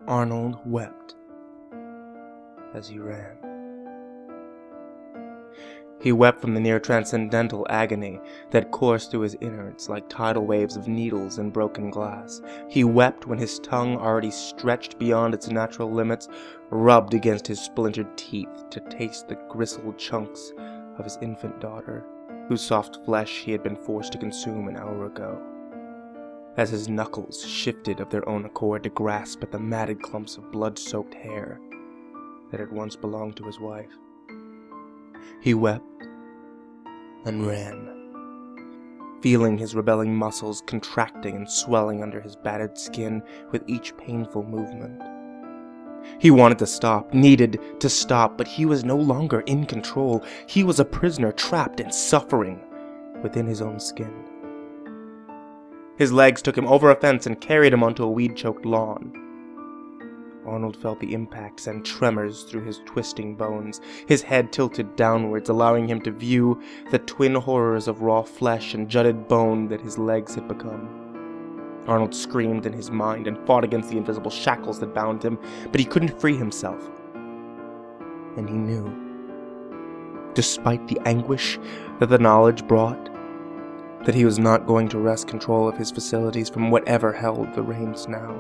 Arnold wept as he ran. He wept from the near-transcendental agony that coursed through his innards like tidal waves of needles and broken glass. He wept when his tongue, already stretched beyond its natural limits, rubbed against his splintered teeth to taste the gristled chunks of his infant daughter, whose soft flesh he had been forced to consume an hour ago. As his knuckles shifted of their own accord to grasp at the matted clumps of blood-soaked hair that had once belonged to his wife. He wept and ran, feeling his rebelling muscles contracting and swelling under his battered skin with each painful movement. He wanted to stop, needed to stop, but he was no longer in control. He was a prisoner trapped and suffering within his own skin. His legs took him over a fence and carried him onto a weed-choked lawn. Arnold felt the impact send tremors through his twisting bones, his head tilted downwards, allowing him to view the twin horrors of raw flesh and jutted bone that his legs had become. Arnold screamed in his mind and fought against the invisible shackles that bound him, but he couldn't free himself. And he knew, despite the anguish that the knowledge brought, that he was not going to wrest control of his facilities from whatever held the reins now.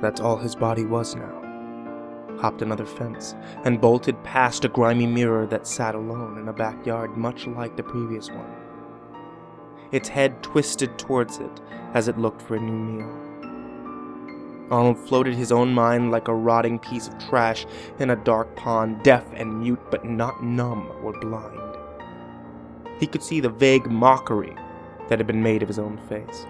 That's all his body was now. Hopped another fence, and bolted past a grimy mirror that sat alone in a backyard much like the previous one. Its head twisted towards it as it looked for a new meal. Arnold floated his own mind like a rotting piece of trash in a dark pond, deaf and mute but not numb or blind. He could see the vague mockery that had been made of his own face.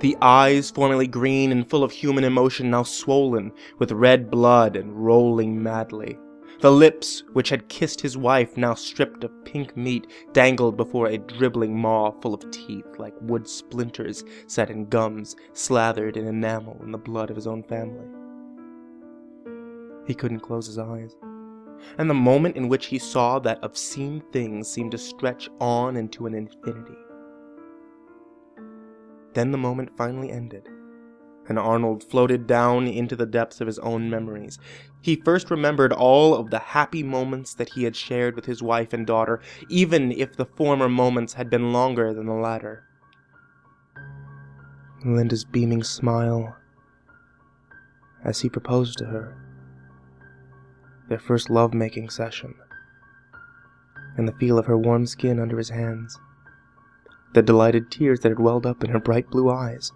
The eyes, formerly green and full of human emotion, now swollen with red blood and rolling madly. The lips, which had kissed his wife, now stripped of pink meat, dangled before a dribbling maw full of teeth like wood splinters set in gums, slathered in enamel in the blood of his own family. He couldn't close his eyes, and the moment in which he saw that obscene thing seemed to stretch on into an infinity. Then the moment finally ended, and Arnold floated down into the depths of his own memories. He first remembered all of the happy moments that he had shared with his wife and daughter, even if the former moments had been longer than the latter. Linda's beaming smile as he proposed to her, their first love-making session, and the feel of her warm skin under his hands. The delighted tears that had welled up in her bright blue eyes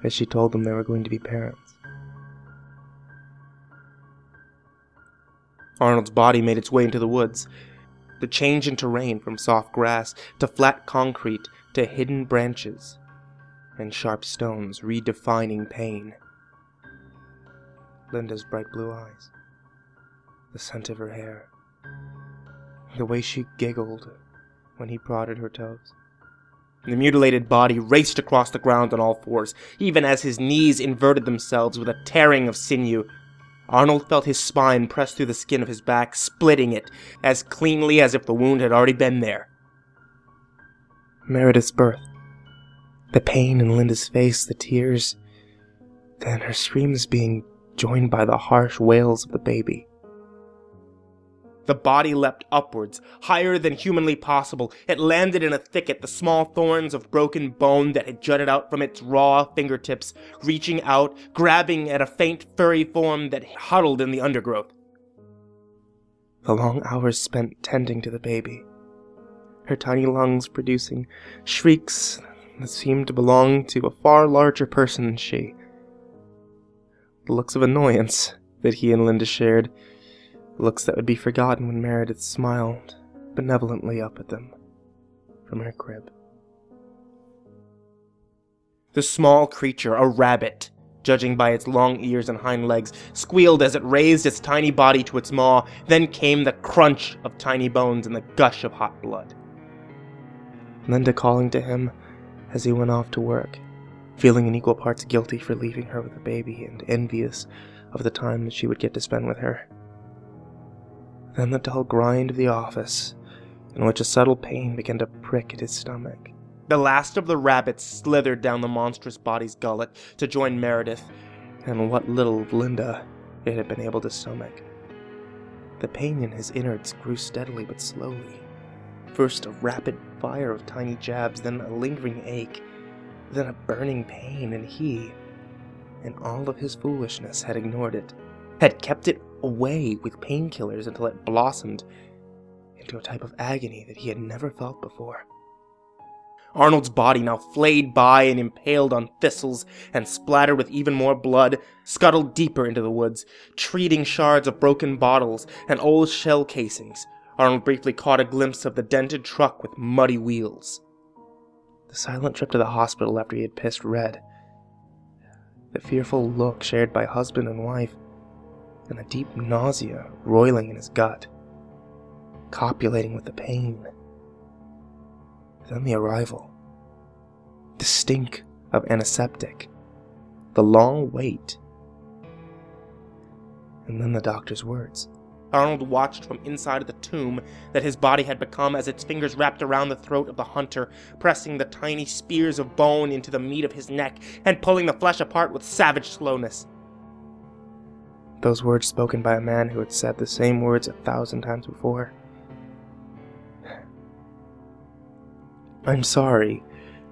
as she told them they were going to be parents. Arnold's body made its way into the woods. The change in terrain from soft grass to flat concrete to hidden branches and sharp stones redefining pain. Linda's bright blue eyes, the scent of her hair, the way she giggled when he prodded her toes. The mutilated body raced across the ground on all fours, even as his knees inverted themselves with a tearing of sinew. Arnold felt his spine press through the skin of his back, splitting it as cleanly as if the wound had already been there. Meredith's birth. The pain in Linda's face, the tears, then her screams being joined by the harsh wails of the baby. The body leapt upwards, higher than humanly possible. It landed in a thicket, the small thorns of broken bone that had jutted out from its raw fingertips, reaching out, grabbing at a faint furry form that huddled in the undergrowth. The long hours spent tending to the baby, her tiny lungs producing shrieks that seemed to belong to a far larger person than she. The looks of annoyance that he and Linda shared, looks that would be forgotten when Meredith smiled benevolently up at them from her crib. The small creature, a rabbit, judging by its long ears and hind legs, squealed as it raised its tiny body to its maw. Then came the crunch of tiny bones and the gush of hot blood. Linda calling to him as he went off to work, feeling in equal parts guilty for leaving her with a baby and envious of the time that she would get to spend with her. Then the dull grind of the office, in which a subtle pain began to prick at his stomach. The last of the rabbits slithered down the monstrous body's gullet to join Meredith and what little of Linda it had been able to stomach. The pain in his innards grew steadily but slowly. First a rapid fire of tiny jabs, then a lingering ache, then a burning pain, and he, in all of his foolishness, had ignored it, had kept it away with painkillers until it blossomed into a type of agony that he had never felt before. Arnold's body, now flayed by and impaled on thistles and splattered with even more blood, scuttled deeper into the woods, treating shards of broken bottles and old shell casings. Arnold briefly caught a glimpse of the dented truck with muddy wheels. The silent trip to the hospital after he had pissed red. The fearful look shared by husband and wife, and the deep nausea roiling in his gut, copulating with the pain. Then the arrival. The stink of antiseptic. The long wait. And then the doctor's words. Arnold watched from inside of the tomb that his body had become as its fingers wrapped around the throat of the hunter, pressing the tiny spears of bone into the meat of his neck and pulling the flesh apart with savage slowness. Those words spoken by a man who had said the same words 1,000 times before. I'm sorry,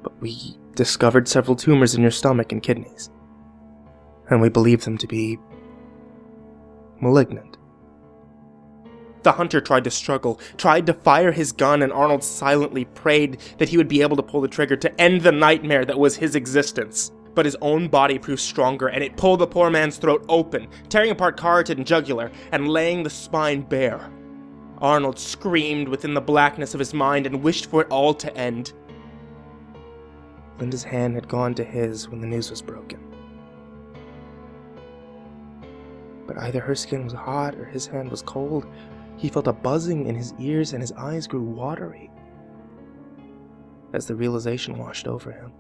but we discovered several tumors in your stomach and kidneys, and we believe them to be malignant. The hunter tried to struggle, tried to fire his gun, and Arnold silently prayed that he would be able to pull the trigger to end the nightmare that was his existence. But his own body proved stronger, and it pulled the poor man's throat open, tearing apart carotid and jugular, and laying the spine bare. Arnold screamed within the blackness of his mind and wished for it all to end. Linda's hand had gone to his when the news was broken. But either her skin was hot or his hand was cold. He felt a buzzing in his ears and his eyes grew watery as the realization washed over him.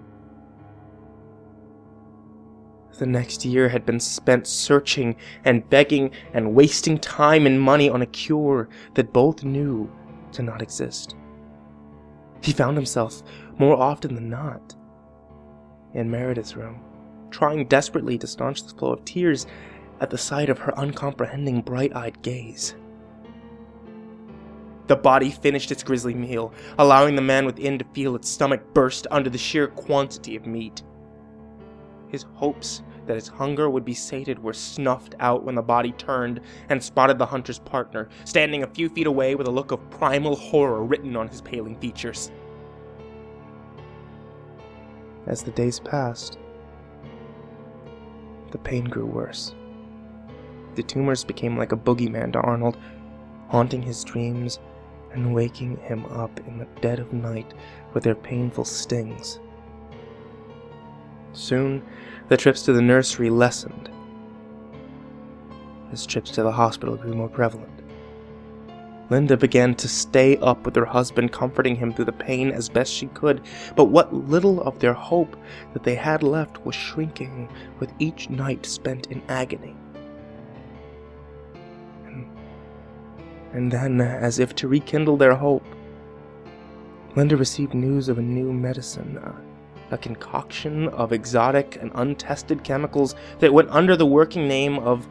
The next year had been spent searching and begging and wasting time and money on a cure that both knew to not exist. He found himself, more often than not, in Meredith's room, trying desperately to staunch the flow of tears at the sight of her uncomprehending bright-eyed gaze. The body finished its grisly meal, allowing the man within to feel its stomach burst under the sheer quantity of meat. His hopes that his hunger would be sated were snuffed out when the body turned and spotted the hunter's partner, standing a few feet away with a look of primal horror written on his paling features. As the days passed, the pain grew worse. The tumors became like a boogeyman to Arnold, haunting his dreams and waking him up in the dead of night with their painful stings. Soon, the trips to the nursery lessened, as trips to the hospital grew more prevalent. Linda began to stay up with her husband, comforting him through the pain as best she could, but what little of their hope that they had left was shrinking with each night spent in agony. And then, as if to rekindle their hope, Linda received news of a new medicine, a concoction of exotic and untested chemicals that went under the working name of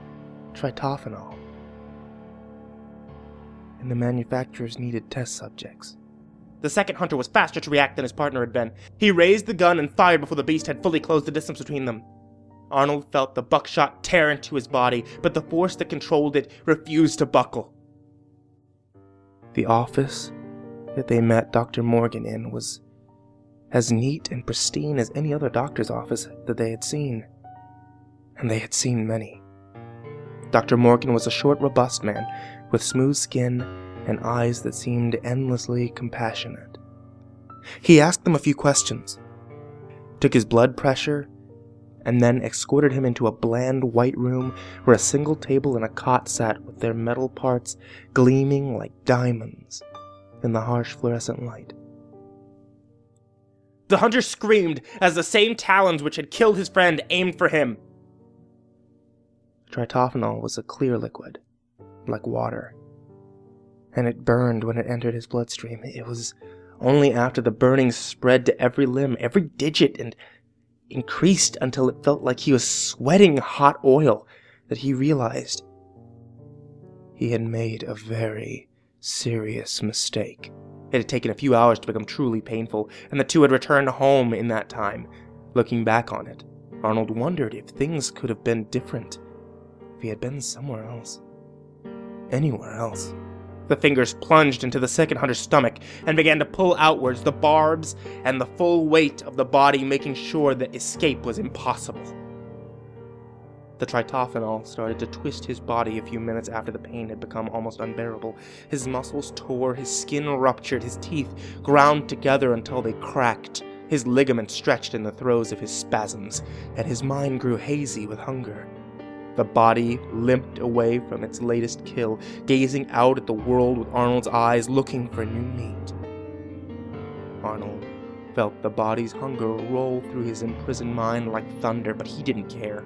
tritophenol. And the manufacturers needed test subjects. The second hunter was faster to react than his partner had been. He raised the gun and fired before the beast had fully closed the distance between them. Arnold felt the buckshot tear into his body, but the force that controlled it refused to buckle. The office that they met Dr. Morgan in was as neat and pristine as any other doctor's office that they had seen. And they had seen many. Dr. Morgan was a short, robust man with smooth skin and eyes that seemed endlessly compassionate. He asked them a few questions, took his blood pressure, and then escorted him into a bland white room where a single table and a cot sat with their metal parts gleaming like diamonds in the harsh fluorescent light. The hunter screamed as the same talons which had killed his friend aimed for him. Tritophenol was a clear liquid, like water. and it burned when it entered his bloodstream. It was only after the burning spread to every limb, every digit, and increased until it felt like he was sweating hot oil that he realized he had made a very serious mistake. It had taken a few hours to become truly painful, and the two had returned home in that time. Looking back on it, Arnold wondered if things could have been different, if he had been somewhere else. Anywhere else. The fingers plunged into the second hunter's stomach and began to pull outwards the barbs and the full weight of the body, making sure that escape was impossible. The tritophenol started to twist his body a few minutes after the pain had become almost unbearable. His muscles tore, his skin ruptured, his teeth ground together until they cracked. His ligaments stretched in the throes of his spasms, and his mind grew hazy with hunger. The body limped away from its latest kill, gazing out at the world with Arnold's eyes, looking for new meat. Arnold felt the body's hunger roll through his imprisoned mind like thunder, but he didn't care.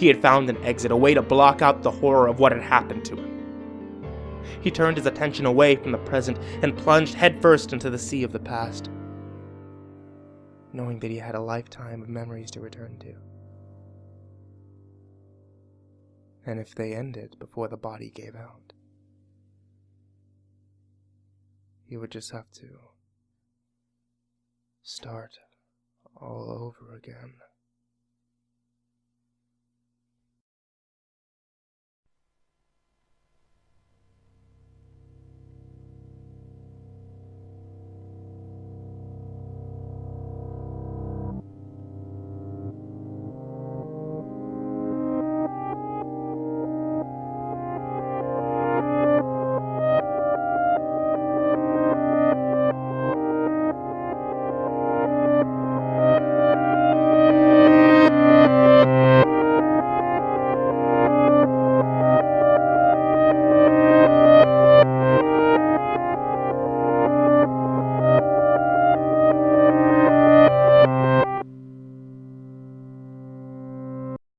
He had found an exit, a way to block out the horror of what had happened to him. He turned his attention away from the present and plunged headfirst into the sea of the past, knowing that he had a lifetime of memories to return to. And if they ended before the body gave out, he would just have to start all over again.